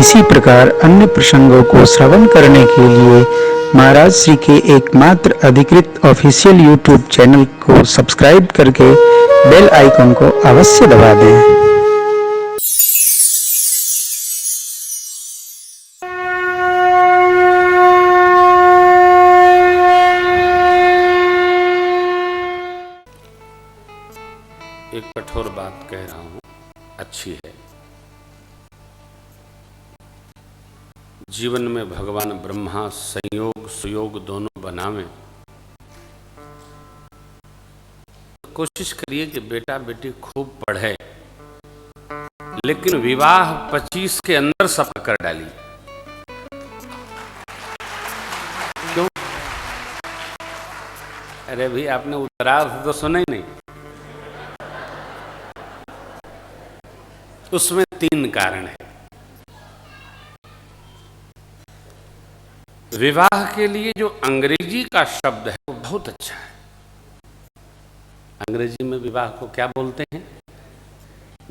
इसी प्रकार अन्य प्रसंगों को श्रवण करने के लिए महाराज श्री के एकमात्र अधिकृत ऑफिशियल यूट्यूब चैनल को सब्सक्राइब करके बेल आइकन को अवश्य दबा दें। एक कठोर बात कह रहा हूं, अच्छी है। जीवन में भगवान ब्रह्मा संयोग सुयोग दोनों बनावें। कोशिश करिए कि बेटा बेटी खूब पढ़े, लेकिन विवाह 25 के अंदर सब कर डाली। क्यों? अरे भाई, आपने उत्तरार्ध तो सुना ही नहीं। उसमें 3 कारण है। विवाह के लिए जो अंग्रेजी का शब्द है वो बहुत अच्छा है। अंग्रेजी में विवाह को क्या बोलते हैं?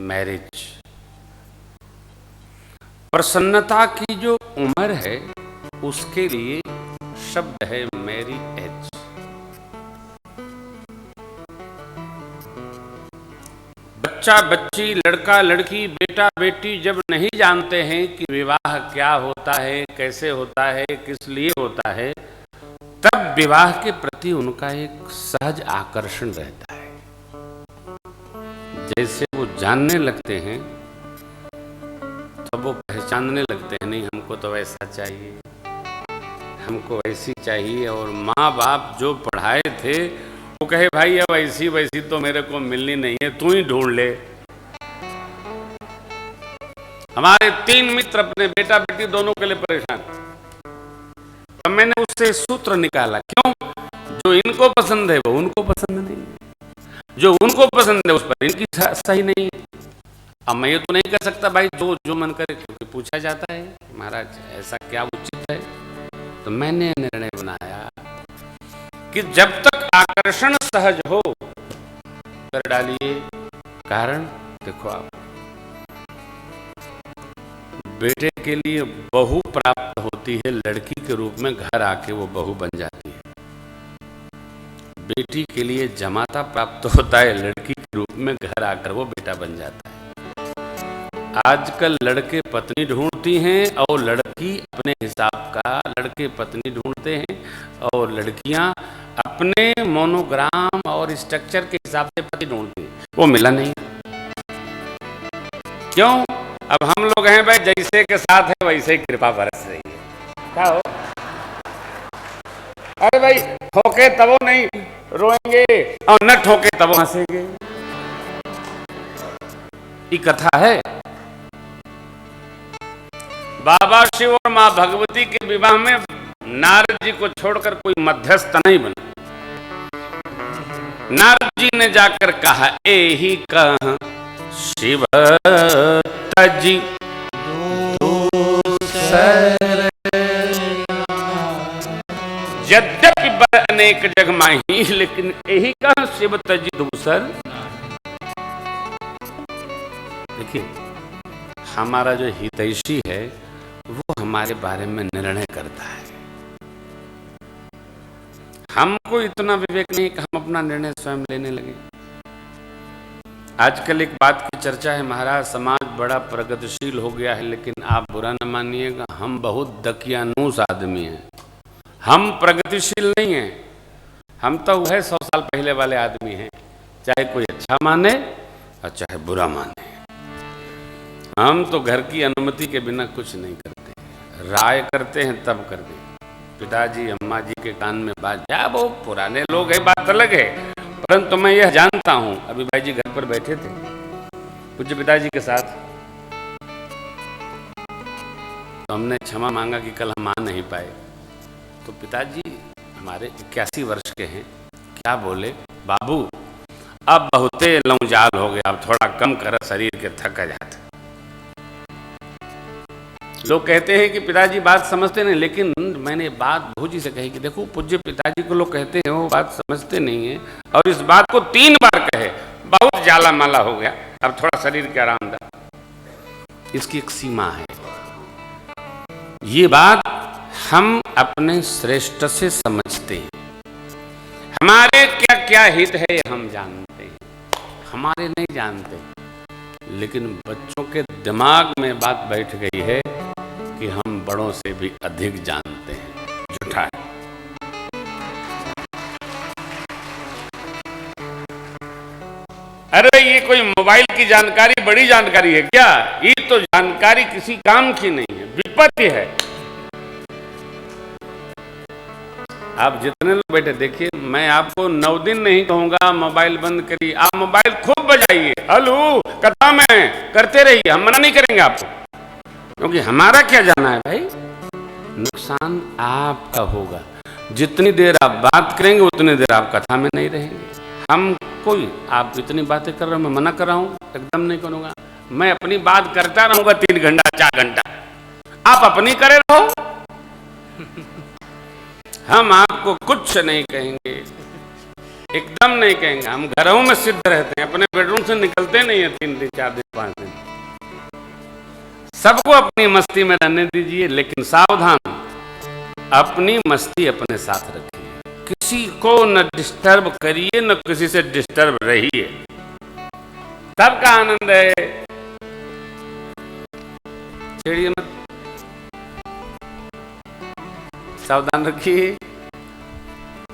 मैरिज। प्रसन्नता की जो उम्र है उसके लिए शब्द है मैरी एज। बच्चा बच्ची, लड़का लड़की, बेटा बेटी जब नहीं जानते हैं कि विवाह क्या होता है, कैसे होता है, किस लिए होता है, तब विवाह के प्रति उनका एक सहज आकर्षण रहता है। जैसे वो जानने लगते हैं तब वो पहचानने लगते हैं, नहीं हमको तो वैसा चाहिए, हमको वैसी चाहिए। और माँ बाप जो पढ़ाए थे वो कहे भाई अब ऐसी वैसी तो मेरे को मिलनी नहीं है, तू ही ढूंढ ले। हमारे 3 मित्र अपने बेटा बेटी दोनों के लिए परेशान। तो मैंने उससे सूत्र निकाला, क्यों? जो इनको पसंद है वो उनको पसंद नहीं है, जो उनको पसंद है उस पर इनकी सही नहीं है। अब मैं ये तो नहीं कह सकता भाई जो मन करे, क्योंकि पूछा जाता है महाराज ऐसा क्या उचित है। तो मैंने निर्णय बनाया कि जब तक आकर्षण सहज हो कर डालिए। कारण देखो, आप बेटे के लिए बहू प्राप्त होती है, लड़की के रूप में घर आके वो बहू बन जाती है। बेटी के लिए जमाता प्राप्त होता है, लड़की के रूप में घर आकर वो बेटा बन जाता है। आजकल लड़के पत्नी ढूंढती हैं और लड़की अपने हिसाब का लड़के पत्नी ढूंढते हैं, और लड़कियां अपने मोनोग्राम और स्ट्रक्चर के हिसाब से पति ढूंढती हैं। वो मिला नहीं। क्यों? अब हम लोग हैं भाई, जैसे के साथ है वैसे ही कृपा बरस रही है। क्या हो? अरे भाई, ठोके तब वो नहीं रोएंगे और न ठोके तब वो हंसेंगे। ये कथा है। बाबा शिव और मां भगवती के विवाह में नारद जी को छोड़कर कोई मध्यस्थ नहीं बना। नारद जी ने जाकर कहा, एही कह शिव तजी दूसर, यद्यपि बर अनेक जग माही, लेकिन यही कह शिव तजी दूसर। देखिए, हमारा जो हितैषी है वो हमारे बारे में निर्णय करता है। हमको इतना विवेक नहीं कि हम अपना निर्णय स्वयं लेने लगे। आजकल एक बात की चर्चा है, महाराज समाज बड़ा प्रगतिशील हो गया है, लेकिन आप बुरा न मानिएगा, हम बहुत दकियानूस आदमी हैं। हम प्रगतिशील नहीं हैं, हम तो वह 100 साल पहले वाले आदमी हैं, चाहे कोई अच्छा माने और चाहे बुरा माने। हम तो घर की अनुमति के बिना कुछ नहीं करते, राय करते हैं तब कर दे। पिताजी अम्मा जी के कान में बात जा, वो पुराने लोग हैं, बात अलग है, परंतु मैं यह जानता हूं। अभी भाई जी घर पर बैठे थे पूज्य पिताजी के साथ, तो हमने क्षमा मांगा कि कल हम आ नहीं पाए। तो पिताजी हमारे 81 वर्ष के हैं, क्या बोले, बाबू अब बहुते लौजाल हो गया, अब थोड़ा कम कर, शरीर के थक जाता। लोग कहते हैं कि पिताजी बात समझते नहीं, लेकिन मैंने बात भूजी से कही कि देखो पूज्य पिताजी को लोग कहते हैं वो बात समझते नहीं है, और इस बात को 3 बार कहे, बहुत जाला माला हो गया, अब थोड़ा शरीर के आराम दा। इसकी एक सीमा है। ये बात हम अपने श्रेष्ठ से समझते हैं। हमारे क्या क्या हित है हम जानते हैं, हमारे नहीं जानते, लेकिन बच्चों के दिमाग में बात बैठ गई है कि हम बड़ों से भी अधिक जानते हैं। झूठा है। अरे ये कोई मोबाइल की जानकारी बड़ी जानकारी है क्या? ये तो जानकारी किसी काम की नहीं है, विपत्ति है। आप जितने लोग बैठे देखिए, मैं आपको 9 दिन नहीं कहूंगा मोबाइल बंद करिए, आप मोबाइल खूब बजाइए, हलो कथा में करते रहिए, हम मना नहीं करेंगे आपको, क्योंकि हमारा क्या जाना है भाई, नुकसान आपका होगा। जितनी देर आप बात करेंगे उतनी देर आप कथा में नहीं रहेंगे। हम कोई आप इतनी बातें कर रहे हो, मैं मना कर रहा हूं, एकदम नहीं करूंगा। मैं अपनी बात करता रहूंगा 3 घंटा 4 घंटा, आप अपनी करे रहो। हम आपको कुछ नहीं कहेंगे, एकदम नहीं कहेंगे। हम घरों में सिद्ध रहते हैं, अपने बेडरूम से निकलते नहीं है 3 दिन 4 दिन 5 दिन। सबको अपनी मस्ती में रहने दीजिए, लेकिन सावधान, अपनी मस्ती अपने साथ रखिए। किसी को न डिस्टर्ब करिए, न किसी से डिस्टर्ब रहिए। सबका आनंद है, छेड़िए मत, सावधान रखिए।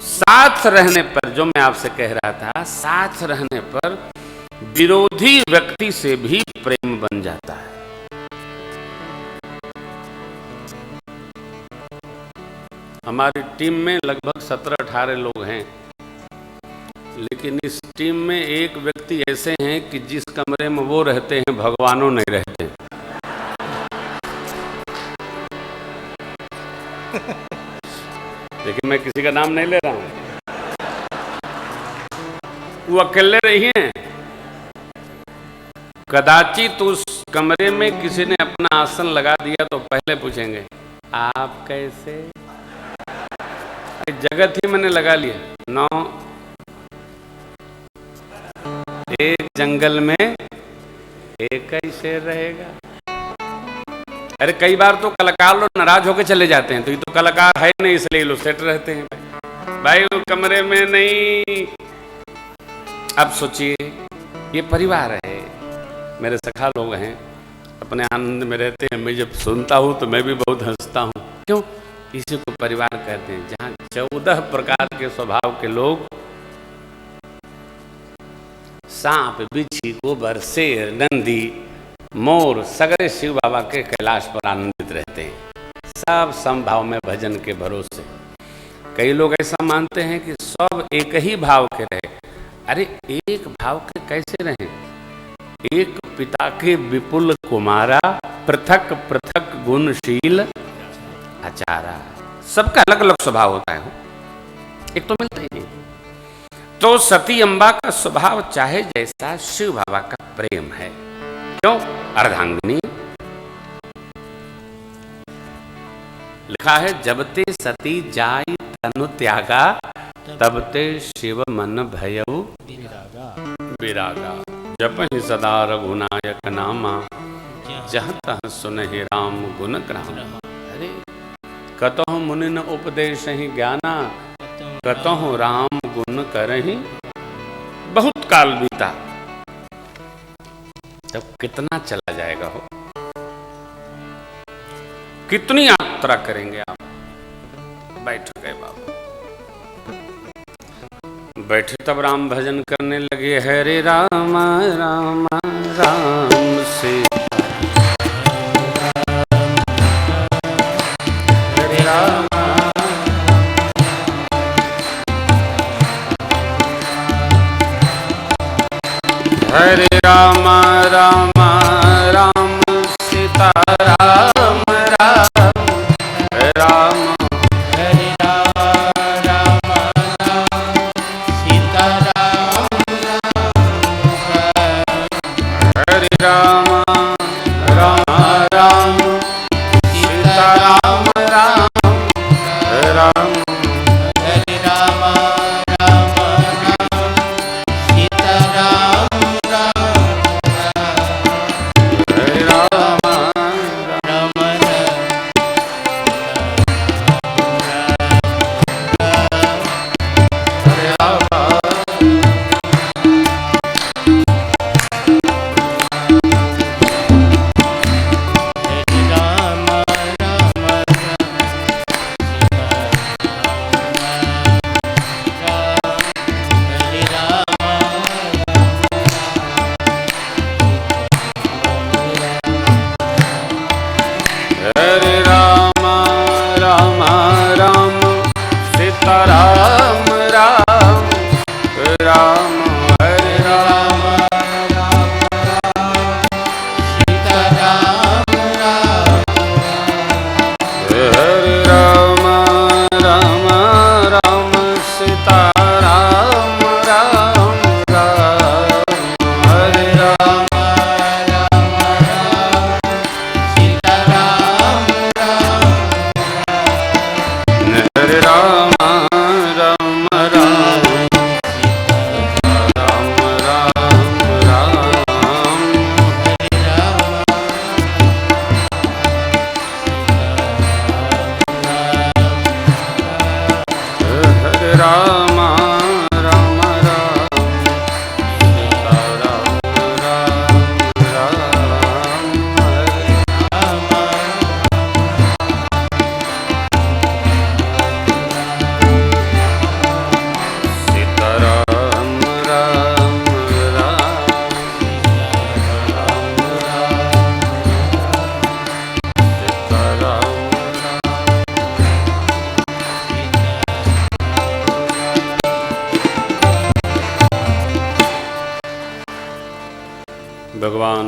साथ रहने पर, जो मैं आपसे कह रहा था, साथ रहने पर विरोधी व्यक्ति से भी प्रेम बन जाता है। हमारी टीम में लगभग 17-18 लोग हैं, लेकिन इस टीम में एक व्यक्ति ऐसे हैं कि जिस कमरे में वो रहते हैं भगवानों नहीं रहते। लेकिन मैं किसी का नाम नहीं ले रहा हूं, वो अकेले रही हैं। कदाचित उस कमरे में किसी ने अपना आसन लगा दिया तो पहले पूछेंगे आप कैसे। जगत ही मैंने लगा लिया, 9 एक जंगल में एक ही शेर रहेगा। अरे कई बार तो कलाकार लोग नाराज होकर चले जाते हैं, तो ये तो कलाकार है नहीं, इसलिए लोग सेट रहते हैं भाई वो कमरे में नहीं। अब सोचिए, ये परिवार है, मेरे सखा लोग हैं, अपने आनंद में रहते हैं। मैं जब सुनता हूं तो मैं भी बहुत हंसता हूं। क्यों? इसी को परिवार कहते हैं, जहां 14 प्रकार के स्वभाव के लोग, सांप, बिच्छी, गोबर, शेर, नंदी, मोर, सगरे शिव बाबा के कैलाश पर आनंदित रहते हैं, सब समभाव में भजन के भरोसे। कई लोग ऐसा मानते हैं कि सब एक ही भाव के रहे। अरे एक भाव के कैसे रहें? एक पिता के विपुल कुमारा, पृथक पृथक गुणशील आचारा। सबका अलग अलग स्वभाव होता है, एक तो मिलता ही नहीं। तो सती अम्बा का स्वभाव चाहे जैसा, शिव बाबा का प्रेम है। क्यों? अर्धांगिनी। लिखा है जबते सती जाई तनु त्यागा, तबते शिव मन भयउ विरागा। जपहि सदा रघुनायक नामा, जहाँ तहाँ सुनहि राम गुण ग्राम। अरे कतहु मुनि न उपदेश ही ज्ञाना, कतहु राम गुण करहि। बहुत काल बीता, तब कितना चला जाएगा हो, कितनी यात्रा करेंगे आप। बैठ गए बाबा, बैठे तब राम भजन करने लगे। हरे राम राम राम से हरे राम, हरे राम राम राम सीता राम राम राम, हरे राम राम राम सीता राम हरे राम राम राम सीता राम राम राम, हरे राम राम राम सीता राम राम।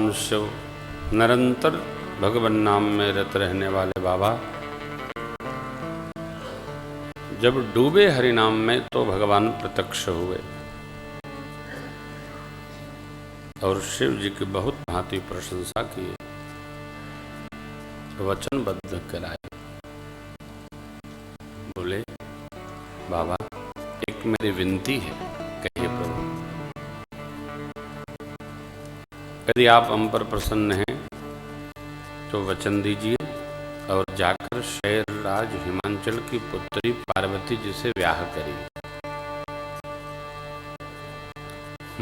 भगवान शिव, निरंतर भगवान नाम में रत रहने वाले बाबा, जब डूबे हरि नाम में तो भगवान प्रत्यक्ष हुए और शिव जी की बहुत भांति प्रशंसा की, वचनबद्ध कराए। बोले बाबा एक मेरी विनती है, कहिए प्रभु। यदि आप हम पर प्रसन्न हैं तो वचन दीजिए और जाकर शैलराज हिमांचल की पुत्री पार्वती जी से ब्याह करिए।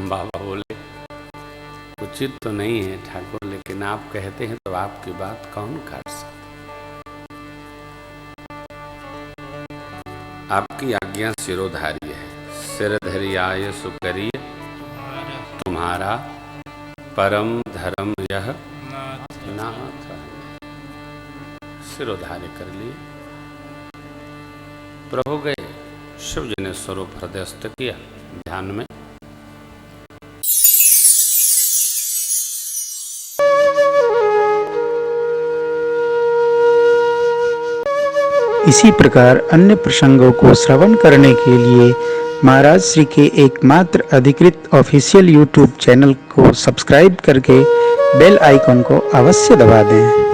बाबा बोले उचित तो नहीं है ठाकुर, लेकिन आप कहते हैं तो आपकी बात कौन काट सकता। आपकी आज्ञा सिरोधार्य है, सिरधर्याय सुकरिय तुम्हारा परम धर्म यह नाथ। सिरोधार्य कर लिए, प्रभु गए। शिव जी ने स्वरूप हृदयस्थ किया ध्यान में। इसी प्रकार अन्य प्रसंगों को श्रवण करने के लिए महाराज श्री के एकमात्र अधिकृत ऑफिशियल यूट्यूब चैनल को सब्सक्राइब करके बेल आइकन को अवश्य दबा दें।